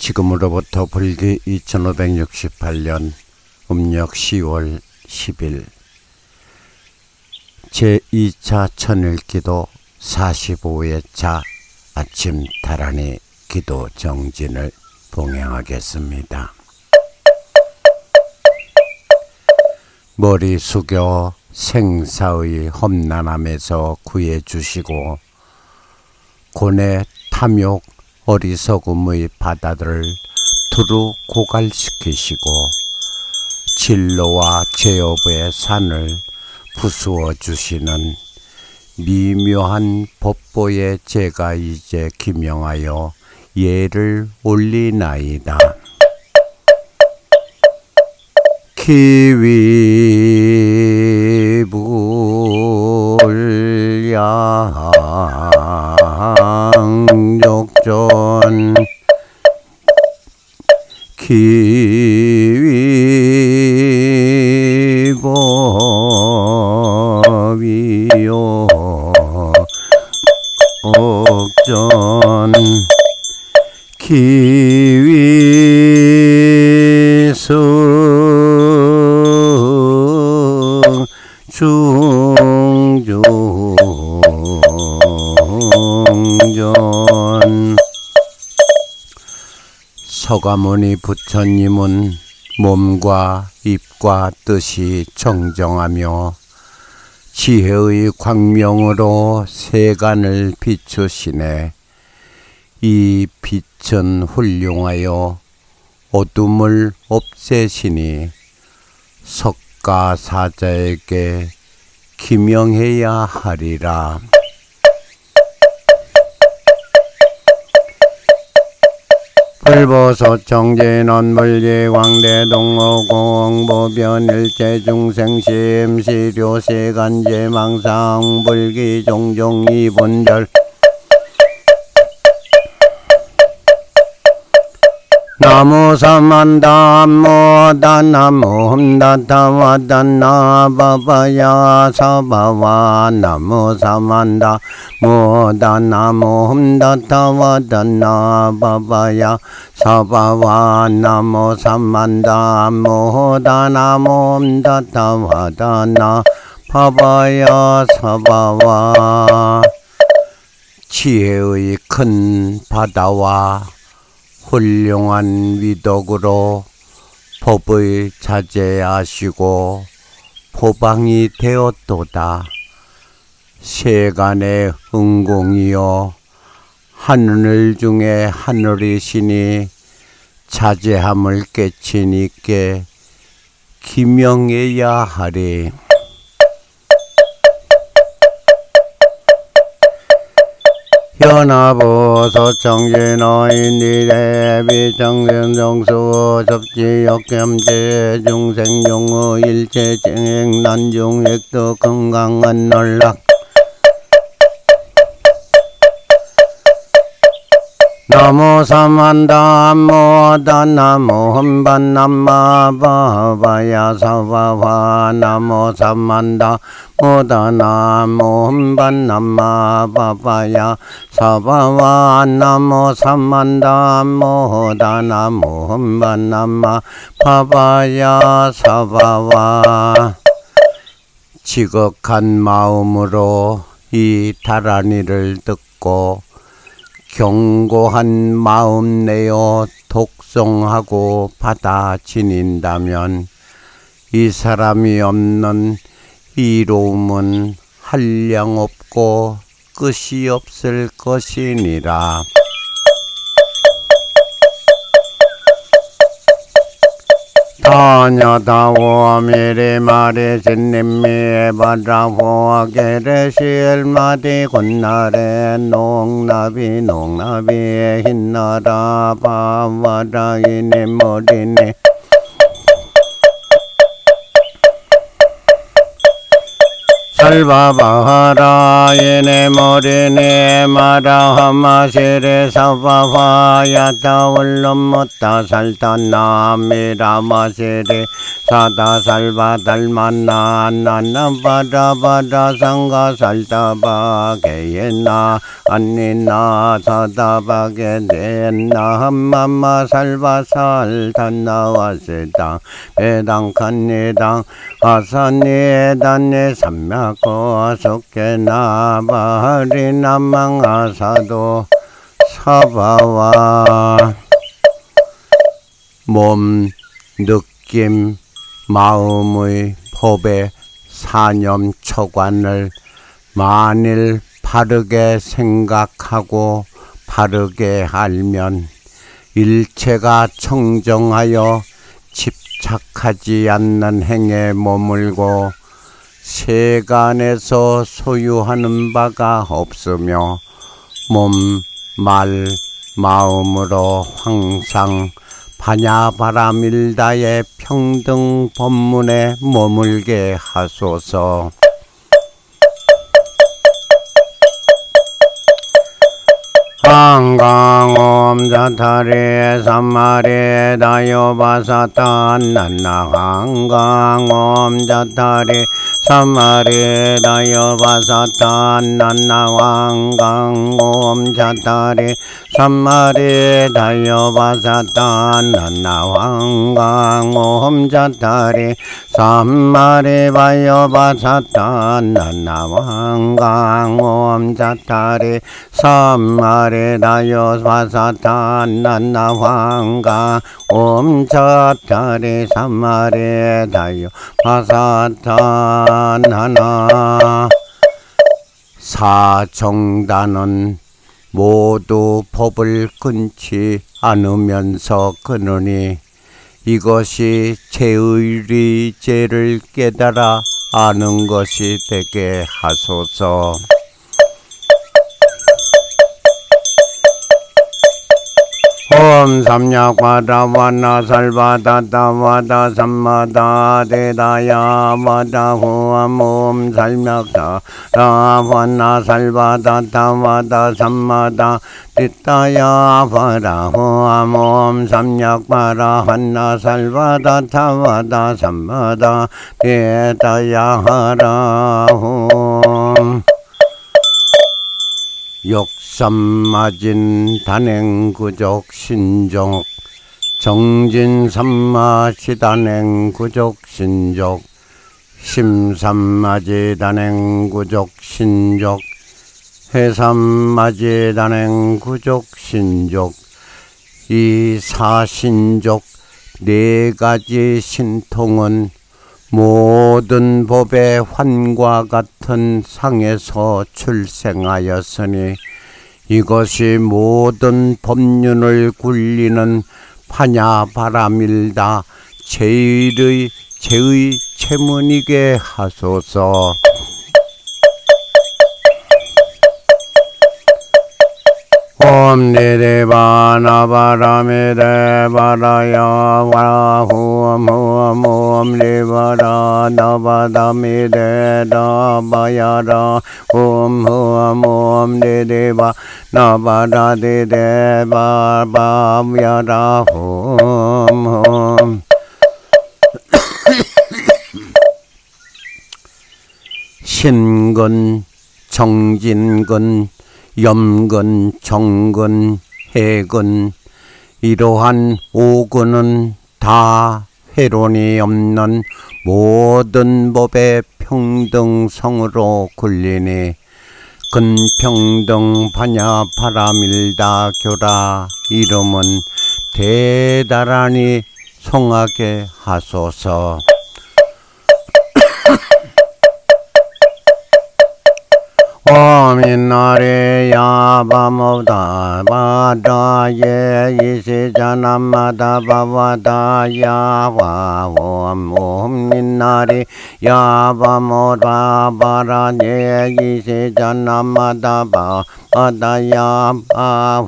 지금으로부터 불기 2568년 음력 10월 10일 제2차 천일기도 45회차 아침 다라니 기도 정진을 봉행하겠습니다. 머리 숙여 생사의 험난함에서 구해주시고 고뇌 탐욕 어리석음의 바다들을 두루 고갈시키시고 진로와 제업의 산을 부수어 주시는 미묘한 법보에 제가 이제 기명하여 예를 올리나이다. 기위불양족전 기위법이요 옥전 기위승 중중전 서가모니 부처님은 몸과 입과 뜻이 정정하며 지혜의 광명으로 세간을 비추시네. 이 빛은 훌륭하여 어둠을 없애시니 석가사자에게 기명해야 하리라. 불보소 청진원 물지광대 동호공보변 일체 중생심 시료시간제 망상 불기 종종 이분절 나무 사만다 모다 나무 흠다타 와다나 바바야 사바와 나무 사만다 모다 나무 흠다타 와다나 바바야 사바와 나무 사만다 모다 나무 흠다타 와다나 바바야 사바와 지혜의 큰 바다와 훌륭한 위덕으로 법의 자제하시고 포방이 되었도다. 세간의 은공이여 하늘 중에 하늘이시니 자제함을 깨치니께 기명해야 하리. 현아보소 청진어인이래 비정생정수 접지역겸제 중생용의 일체증행 난중액도 건강한 놀락 나무 사만다 모다 나무 흠반남마 바바야 사바와 나무 사만다 모다 나무 흠반남마 바바야 사바와 나무 사만다 모다 나무 흠반남마 바바야 사바와 지극한 마음으로 이 다라니를 듣고 경고한 마음 내어 독송하고 받아 지닌다면 이 사람이 없는 이로움은 한량없고 끝이 없을 것이니라. 타냐다워 미리마리 진님미에 바라호 게레실마디 곤나레 농나비 농나비에 흰나라 바와라이네 머리네 살바바하라 예네 모리네 마라 하마시레 사바바야타 울lum무타 살타나 미라마시레 사다 살바 달만나 나나바라바라 상가 살타바 게예나 안니나 사다바게 데나 함마마 살바 살타나 와세당 배당 칸니당 아사니에단니 삼야코 속케나 바리나망아사도 사바와 몸, 느낌, 마음의 법의 사념 처관을 만일 바르게 생각하고 바르게 알면 일체가 청정하여 집착하지 않는 행에 머물고 세간에서 소유하는 바가 없으며 몸, 말, 마음으로 항상 바냐바라밀다의 평등 법문에 머물게 하소서. 한강옴 자타리 삼마리 다요바사탄 난나 한강옴 자타리 삼마리 다요바사탄 난나 한강옴 자타리 삼마리 다요바사탄 난나 한강옴 자타리 삼마리 바요바사탄 난나 한강옴 자타리 삼마리 다요 바사탄 난나 황강 옴자타리 삼마리 다요 바사탄 하나 사정단은 모두 법을 끊지 않으면서 끊으니 이것이 제의리 죄를 깨달아 아는 것이 되게 하소서. 옴 삼약바다와나 살바다다와다 삼마다 대다야와다 호암 옴 살맥다 라와나 살바다다와다 삼마다 디타야와다 호암 옴 삼약바라 한나 살바다다와다 삼마다 대다야하라 홈 욕삼마진 단행구족 신족 정진삼마시 단행구족 신족 심삼마지 단행구족 신족 해삼마지 단행구족 신족 이 사신족 네 가지 신통은 모든 법의 환과 같은 상에서 출생하였으니 이것이 모든 법륜을 굴리는 파냐바라밀다 제의 체문이게 하소서. 옴 니레바 나바라미레 바라야 와라후엄 후엄 옴 리바라 나바다미레 나바야라 옴 후엄 옴 니레바 나바다디레 바바야라 옴 신근 정진근 염근, 정근, 해근 이러한 오근은 다 회론이 없는 모든 법의 평등성으로 굴리니 근평등 파냐파라밀다 교라 이름은 대다라니 송하게 하소서. 오민나리 야바모다 바다예 이시자남마다 바와다 야와 오민나리 야바모다 바라예 이시자남마다 바와다 야바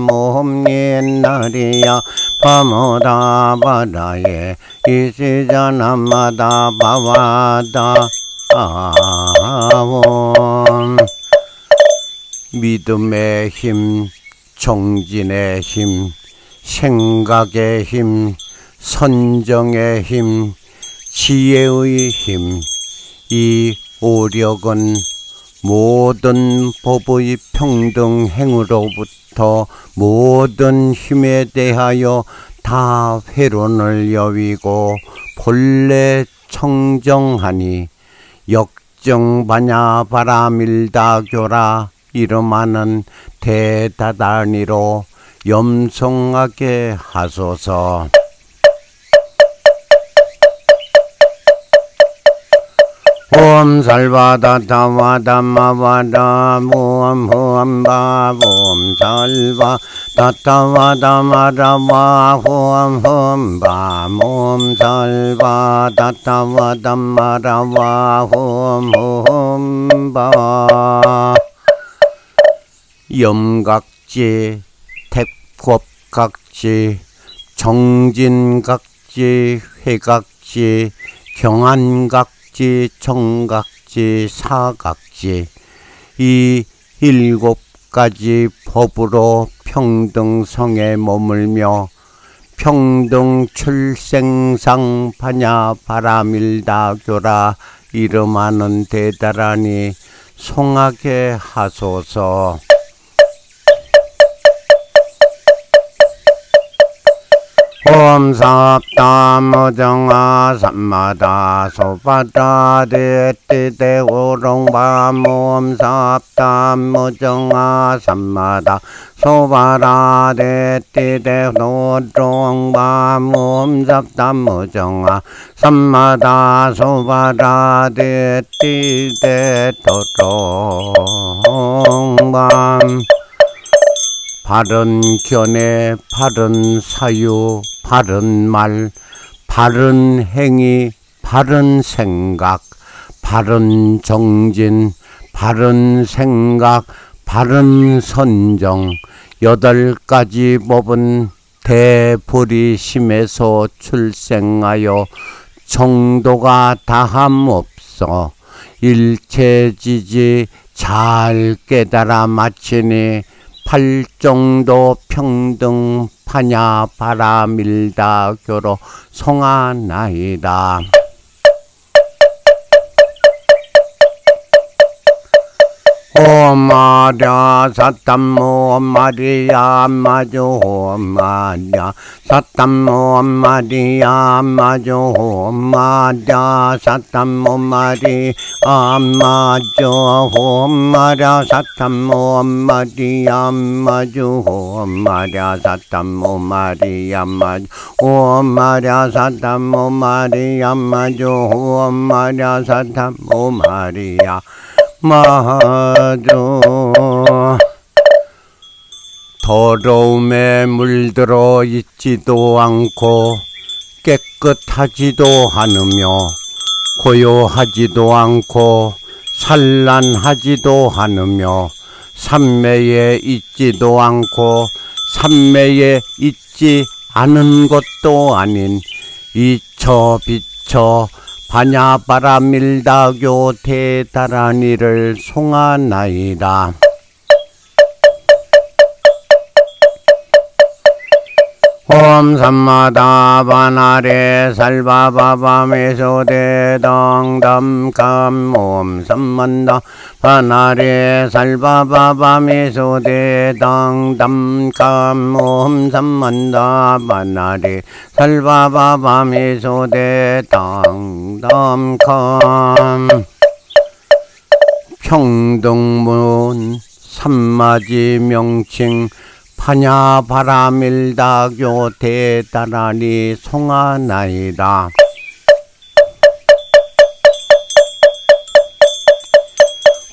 오민나리야 바모다 바다예 이시자남마다 바와다 믿음의 힘, 정진의 힘, 생각의 힘, 선정의 힘, 지혜의 힘, 이 오력은 모든 법의 평등행으로부터 모든 힘에 대하여 다 회론을 여위고 본래 청정하니 역정반야 바라밀다교라 이름하는 대다단위로 염성하게 하소서. 옴 살바다타와 담마바다 무엄 후엄바 옴 살바다타와 담마라와 후엄 후엄바 옴 살바다타와 담마라와 후엄 후엄바 염각지 택법각지 정진각지 회각지 경안각지 정각지 사각지 이 7가지 법으로 평등성에 머물며 평등 출생상 파냐 바라밀다교라 이름하는 대다라니 송하게 하소서. 옴 삽다 무정아 삼마다 소바다 데띠데 오롱밤 옴 삽다 무정아 삼마다 소바라 데띠데 노롱밤 옴 삽다 무정아 삼마다 소바라 데띠데 도롱밤 바른 견해, 바른 사유, 바른 말, 바른 행위, 바른 생각, 바른 정진, 바른 생각, 바른 선정 8가지 법은 대보리심에서 출생하여 정도가 다함 없어 일체지지 잘 깨달아 마치니 팔정도 평등 파냐 바라밀다교로 송하나이다. 오마랴 사탐모 마리아 마주 오마랴 사탐모 마리아 마주 오마랴 사탐모 마리아 마주 오마랴 사탐모 마리아 마주 오마랴 사탐모 마리아 마주 오마랴 사탐모 마리아 마주 오마랴 사탐모 마리아 마주 더러움에 물들어 있지도 않고 깨끗하지도 않으며 고요하지도 않고 산란하지도 않으며 삼매에 있지도 않고 삼매에 있지 않은 것도 아닌 이처 비처 바냐바라밀다교 대다라니를 송하나이다. 옴 삼마다 바나레 살바바바메소데 당담감 옴 삼만다 바나레 살바바바메소데 당담감 옴 삼만다 바나레 살바바바메소데 당담감 평등문 삼마지 명칭 파냐 바라밀다교 대다라니 송하나이다.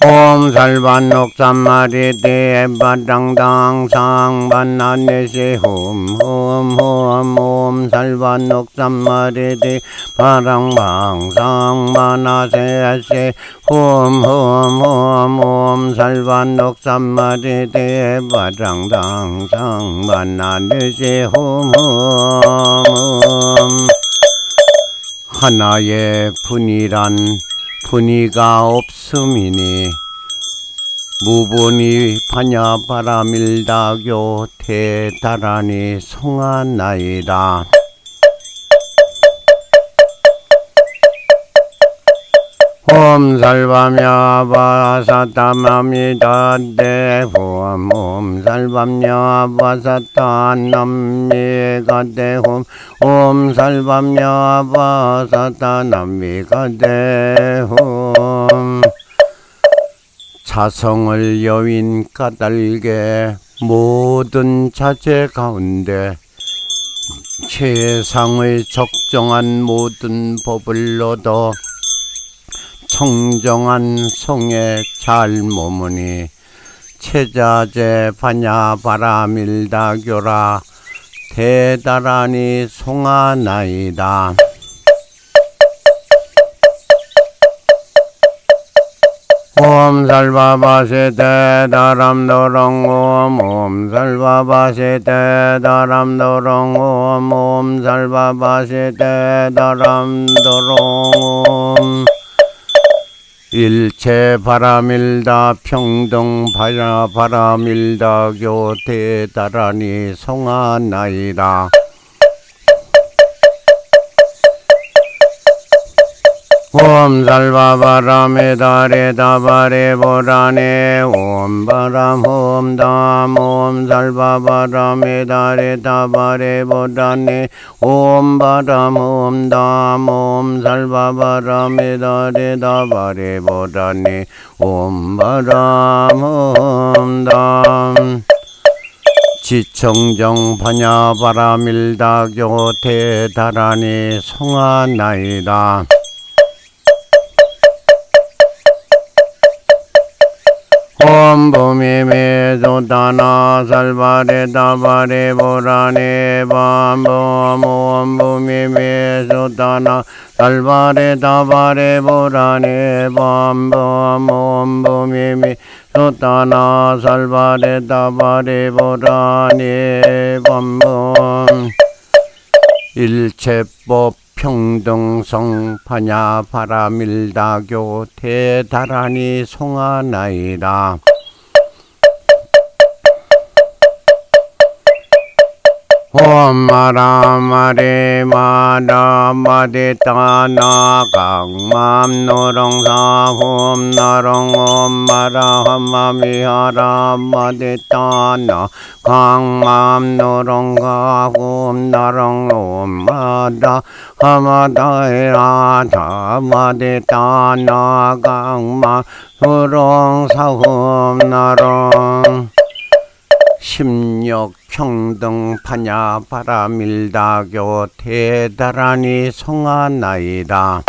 옴 살반옥삼마리대 바당당 상반나네세 옴 살반옥삼마리대 바랑방 상반나세세 옴 살반옥삼마리대 바당당 상반나네세 옴 하나의 분이란 분이가 없음이니 무분이 파냐바라밀다교 대다라니 송하나이다. 옴 살밤야 바사타마미다 대홈 옴 살밤야 바사타 남미가 대홈 옴 살밤야 바사타 남미가 대홈 자성을 여윈 까닭에 모든 자재 가운데 최상의 적정한 모든 법을 얻어 청정한 성에 잘 머무니 체자재 파냐바라밀다교라 대다라니 송하나이다. 옴 살바바세 대다람도롱 옴 살바바세 대다람도롱 옴 살바바세 대다람도롱 일체 바라밀다 평등 바라밀다교 대다라니 송하나이다. 옴 살바바라메다레다바레보라네 옴 바람 옴담 옴 살바바라메다레다바레보라네 옴 바람 옴담 옴 살바바라메다레다바레보라네 옴 바람 옴담 지청정 파냐바라밀다교 대다라니 송하나이다. 옴 부미메소다나 살바레다바레보라네 밤봄 옴 부미메소다나 살바레다바레보라네 밤봄 옴 부미메소다나 살바레다바레보라네 밤봄 일체법 평등성 파냐바라밀다교 대다라니 송하나이다. 옴 마라마레 마라마데타나 강맘노롱사 홈 나롱 옴 마라하마미하라 마데타나 강맘노롱가 홈 나롱 옴 마라 하마다에라 다마데타나 강마 소롱사 홈 나롱 심력 평등 파냐바라밀다교 대다라니 송하나이다.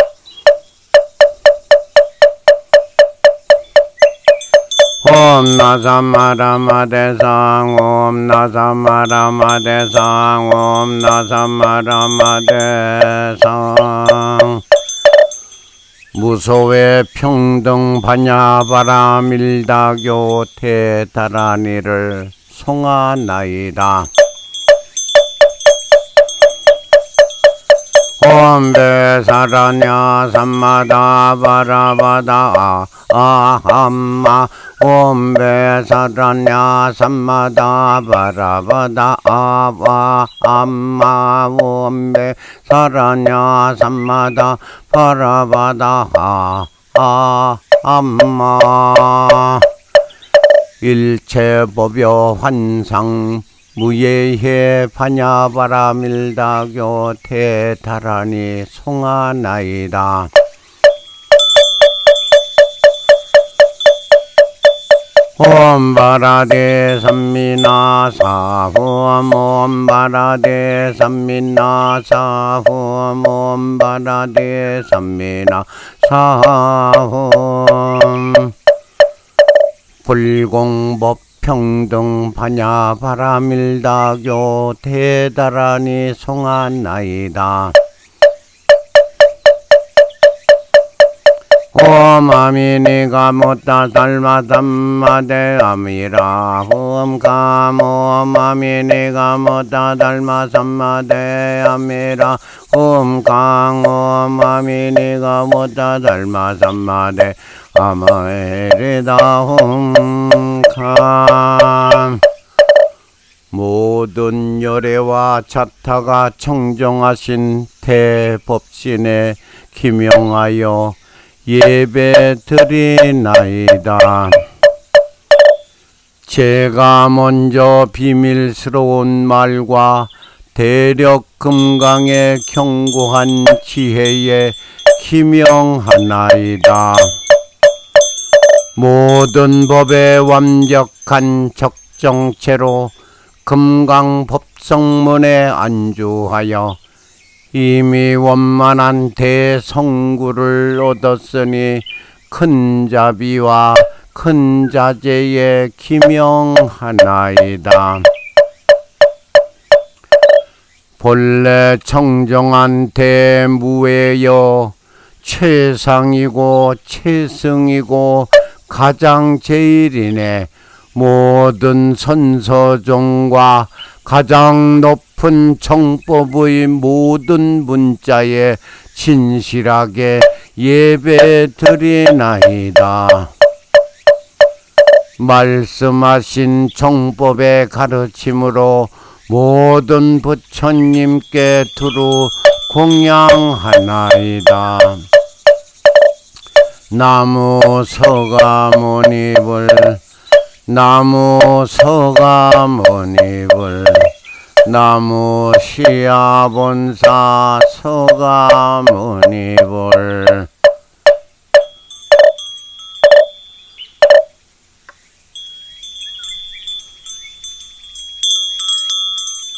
옴 나사마라마대상 옴 나사마라마대상 옴 나사마라마대상 무소의 평등 파냐바라밀다교 대다라니를 송하나이다. 옴 베사라냐 삼마다 바라바다 아함마 옴 베사라냐 삼마다 바라바다 아와 암마 옴 베사라냐 삼마다 바라바다 아암마 일체법여 환상 무예해 파냐바라밀다교 대다라니 송하나이다. 옴 바라데 삼미나 사후 옴 바라데 삼미나 사후 옴 바라데 삼미나 사후 불공법 평등 파냐바라밀다교 대다라니 송하나이다. 옴 아미니가 못다 달마삼마데 아미라 옴 가모 아미니가 못다 달마삼마데 야미라 강엄아미 니가 못다 닮아 삼마대 아마에리다 홈감 모든 열애와 자타가 청정하신 대법신에 기명하여 예배 드리나이다. 제가 먼저 비밀스러운 말과 대력 금강의 견고한 지혜에 기명하나이다. 모든 법의 완벽한 적정체로 금강법성문에 안주하여 이미 원만한 대성구를 얻었으니 큰 자비와 큰 자제에 기명하나이다. 본래 청정한 대무예여 최상이고 최승이고 가장 제일이네 모든 선서종과 가장 높은 정법의 모든 문자에 진실하게 예배 드리나이다. 말씀하신 정법의 가르침으로 모든 부처님께 두루 공양하나이다. 나무 서가모니불 나무 서가모니불 나무 시야본사 서가모니불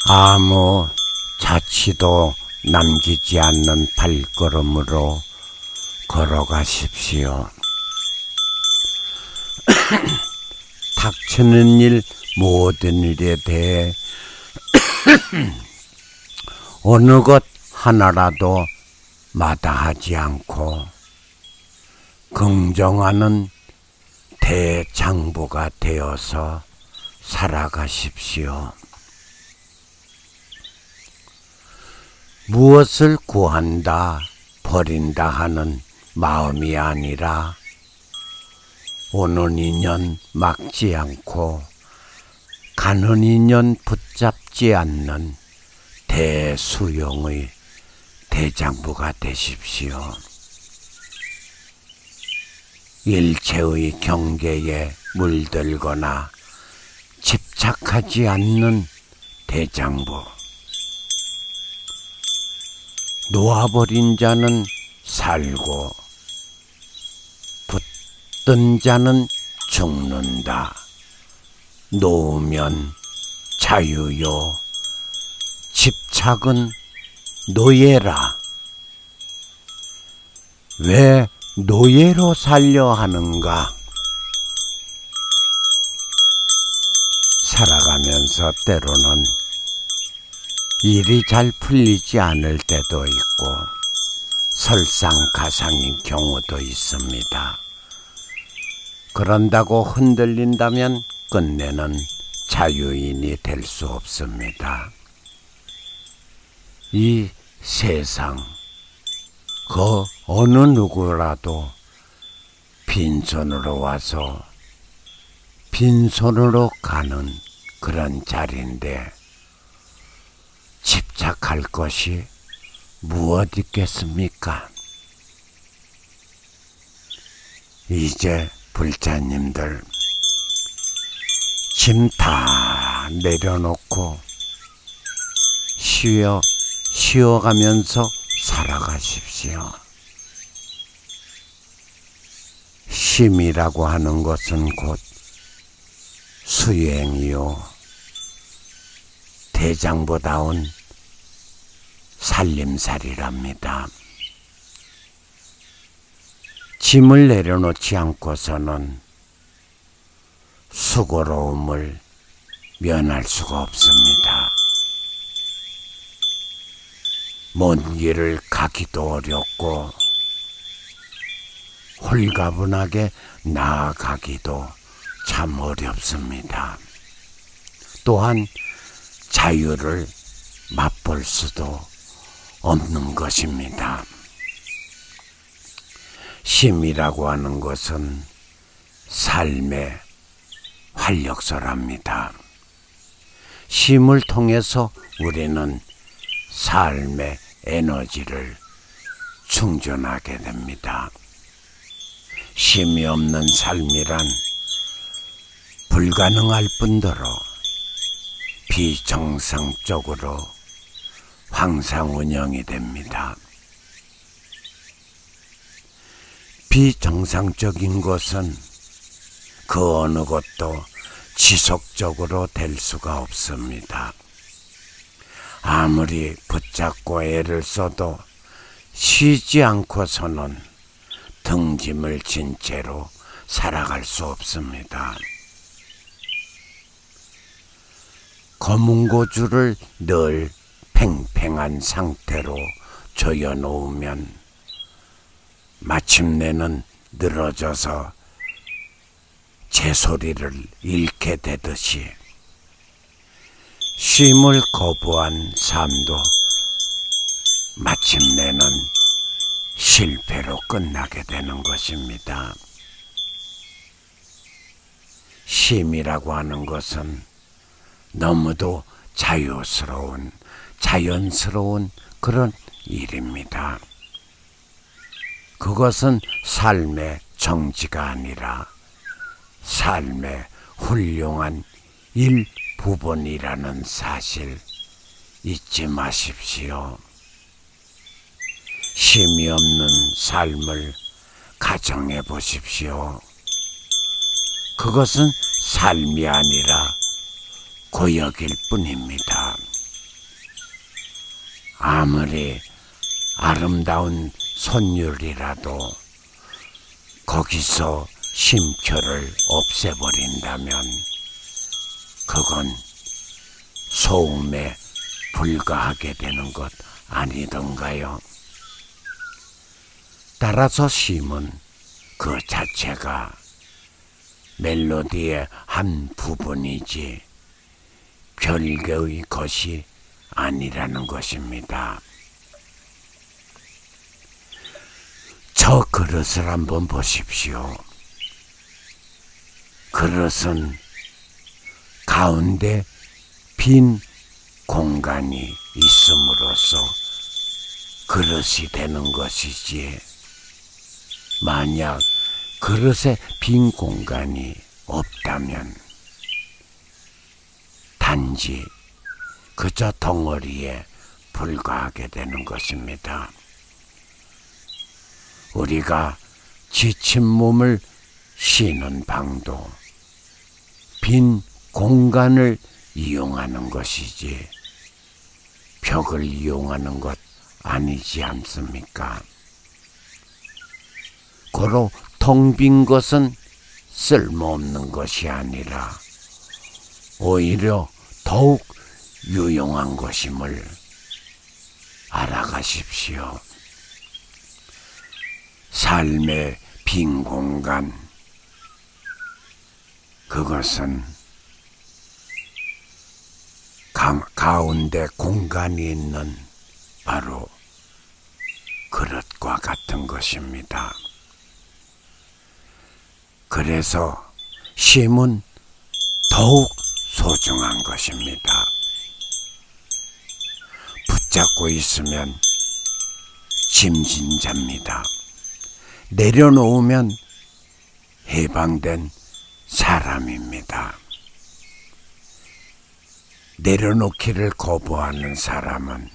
아무 자취도 남기지 않는 발걸음으로 걸어가십시오. 닥치는 일 모든 일에 대해 어느 것 하나라도 마다하지 않고 긍정하는 대장부가 되어서 살아가십시오. 무엇을 구한다, 버린다 하는 마음이 아니라 오는 인연 막지 않고 가는 인연 붙잡지 않는 대수용의 대장부가 되십시오. 일체의 경계에 물들거나 집착하지 않는 대장부. 놓아버린 자는 살고 붙든 자는 죽는다. 놓으면 자유요. 집착은 노예라. 왜 노예로 살려 하는가? 살아가면서 때로는 일이 잘 풀리지 않을 때도 있고 설상가상인 경우도 있습니다. 그런다고 흔들린다면 끝내는 자유인이 될 수 없습니다. 이 세상 그 어느 누구라도 빈손으로 와서 빈손으로 가는 그런 자리인데 집착할 것이 무엇 있겠습니까? 이제 불자님들 짐 다 내려놓고 쉬어가면서 살아가십시오. 쉼이라고 하는 것은 곧 수행이요. 대장보다운 살림살이랍니다. 짐을 내려놓지 않고서는 수고로움을 면할 수가 없습니다. 먼 길을 가기도 어렵고 홀가분하게 나아가기도 참 어렵습니다. 또한 자유를 맛볼 수도 없는 것입니다. 쉼이라고 하는 것은 삶의 활력소랍니다. 쉼을 통해서 우리는 삶의 에너지를 충전하게 됩니다. 쉼이 없는 삶이란 불가능할 뿐더러 비정상적으로 황상운영이 됩니다. 비정상적인 것은 그 어느 것도 지속적으로 될 수가 없습니다. 아무리 붙잡고 애를 써도 쉬지 않고서는 등짐을 진 채로 살아갈 수 없습니다. 검은고주를 늘 팽팽한 상태로 조여놓으면 마침내는 늘어져서 제소리를 잃게 되듯이 쉼을 거부한 삶도 마침내는 실패로 끝나게 되는 것입니다. 쉼이라고 하는 것은 너무도 자연스러운 그런 일입니다. 그것은 삶의 정지가 아니라 삶의 훌륭한 일부분이라는 사실 잊지 마십시오. 쉼이 없는 삶을 가정해 보십시오. 그것은 삶이 아니라 고역일 뿐입니다. 아무리 아름다운 선율이라도 거기서 쉼표를 없애버린다면 그건 소음에 불과하게 되는 것 아니던가요? 따라서 쉼은 그 자체가 멜로디의 한 부분이지 별개의 것이 아니라는 것입니다. 저 그릇을 한번 보십시오. 그릇은 가운데 빈 공간이 있음으로써 그릇이 되는 것이지, 만약 그릇에 빈 공간이 없다면 단지 그저 덩어리에 불과하게 되는 것입니다. 우리가 지친 몸을 쉬는 방도 빈 공간을 이용하는 것이지 벽을 이용하는 것 아니지 않습니까? 고로 텅 빈 것은 쓸모없는 것이 아니라 오히려 더욱 유용한 것임을 알아가십시오. 삶의 빈 공간, 그것은 가운데 공간이 있는 바로 그릇과 같은 것입니다. 그래서 쉼은 더욱 소중한 것입니다. 붙잡고 있으면 짐진잡니다. 내려놓으면 해방된 사람입니다. 내려놓기를 거부하는 사람은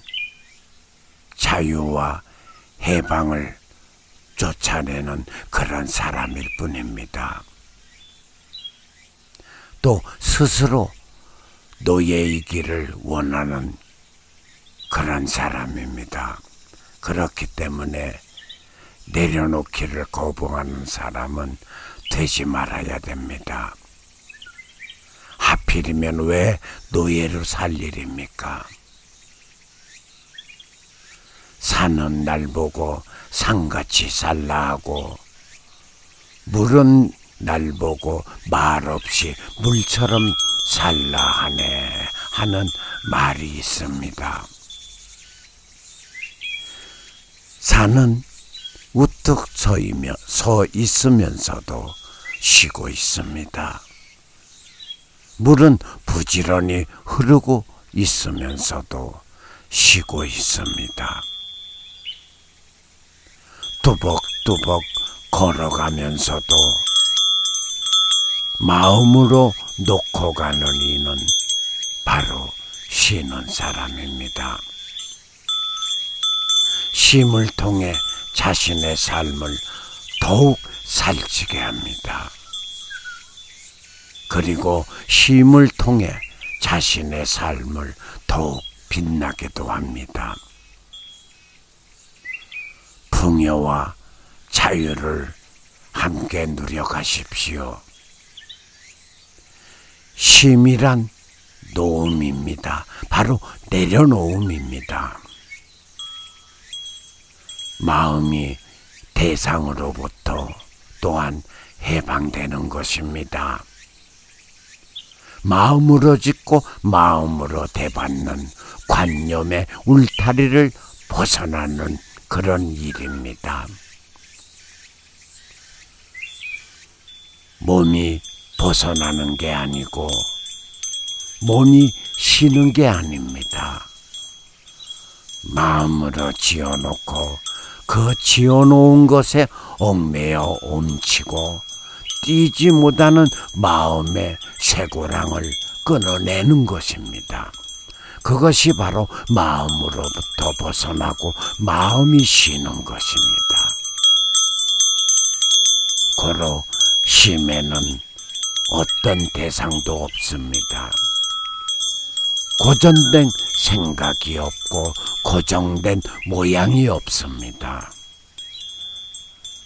자유와 해방을 쫓아내는 그런 사람일 뿐입니다. 또 스스로 노예이기를 원하는 그런 사람입니다. 그렇기 때문에 내려놓기를 거부하는 사람은 되지 말아야 됩니다. 하필이면 왜 노예로 살 일입니까? 산은 날 보고 상같이 살라 하고 물은 날 보고 말없이 물처럼 살라 하네 하는 말이 있습니다. 산은 우뚝 서 있으면서도 쉬고 있습니다. 물은 부지런히 흐르고 있으면서도 쉬고 있습니다. 뚜벅뚜벅 걸어가면서도 마음으로 놓고 가는 이는 바로 쉬는 사람입니다. 쉼을 통해 자신의 삶을 더욱 살찌게 합니다. 그리고 쉼을 통해 자신의 삶을 더욱 빛나게도 합니다. 풍요와 자유를 함께 누려가십시오. 쉼이란 놓음입니다. 바로 내려놓음입니다. 마음이 대상으로부터 또한 해방되는 것입니다. 마음으로 짓고 마음으로 대받는 관념의 울타리를 벗어나는 그런 일입니다. 몸이 벗어나는 게 아니고 몸이 쉬는 게 아닙니다. 마음으로 지어놓고 그 지어놓은 것에 얽매여 옮치고 뛰지 못하는 마음의 쇠고랑을 끊어내는 것입니다. 그것이 바로 마음으로부터 벗어나고 마음이 쉬는 것입니다. 고로 쉼에는 어떤 대상도 없습니다. 고정된 생각이 없고 고정된 모양이 없습니다.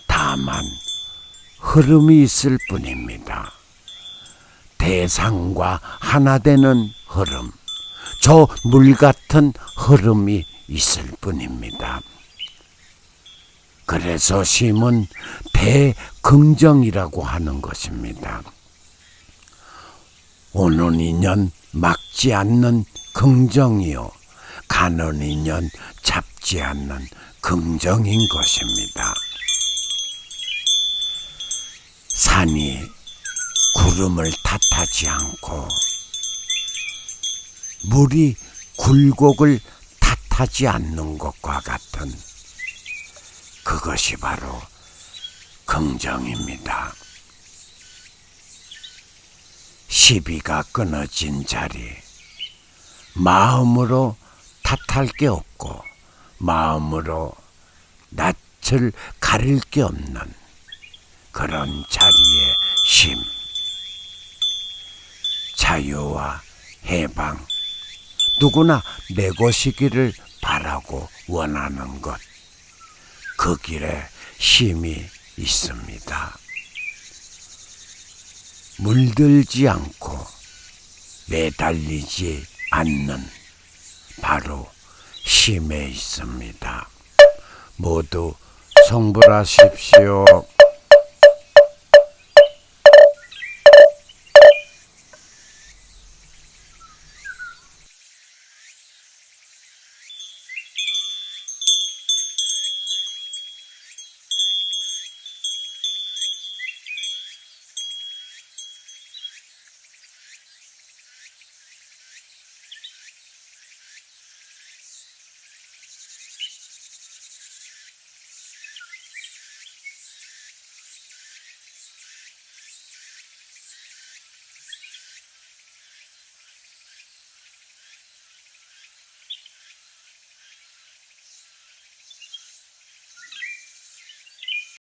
다만 흐름이 있을 뿐입니다. 대상과 하나 되는 흐름, 저 물 같은 흐름이 있을 뿐입니다. 그래서 쉼은 대긍정이라고 하는 것입니다. 오는 인연 막지 않는 긍정이요, 가는 인연 잡지 않는 긍정인 것입니다. 산이 구름을 탓하지 않고 물이 굴곡을 탓하지 않는 것과 같은 그것이 바로 긍정입니다. 시비가 끊어진 자리, 마음으로 탓할 게 없고 마음으로 낯을 가릴 게 없는 그런 자리의 쉼, 자유와 해방, 누구나 내 것이기를 바라고 원하는 것, 그 길에 쉼이 있습니다. 물들지 않고 매달리지 않는 바로 쉼에 있습니다. 모두 성불하십시오.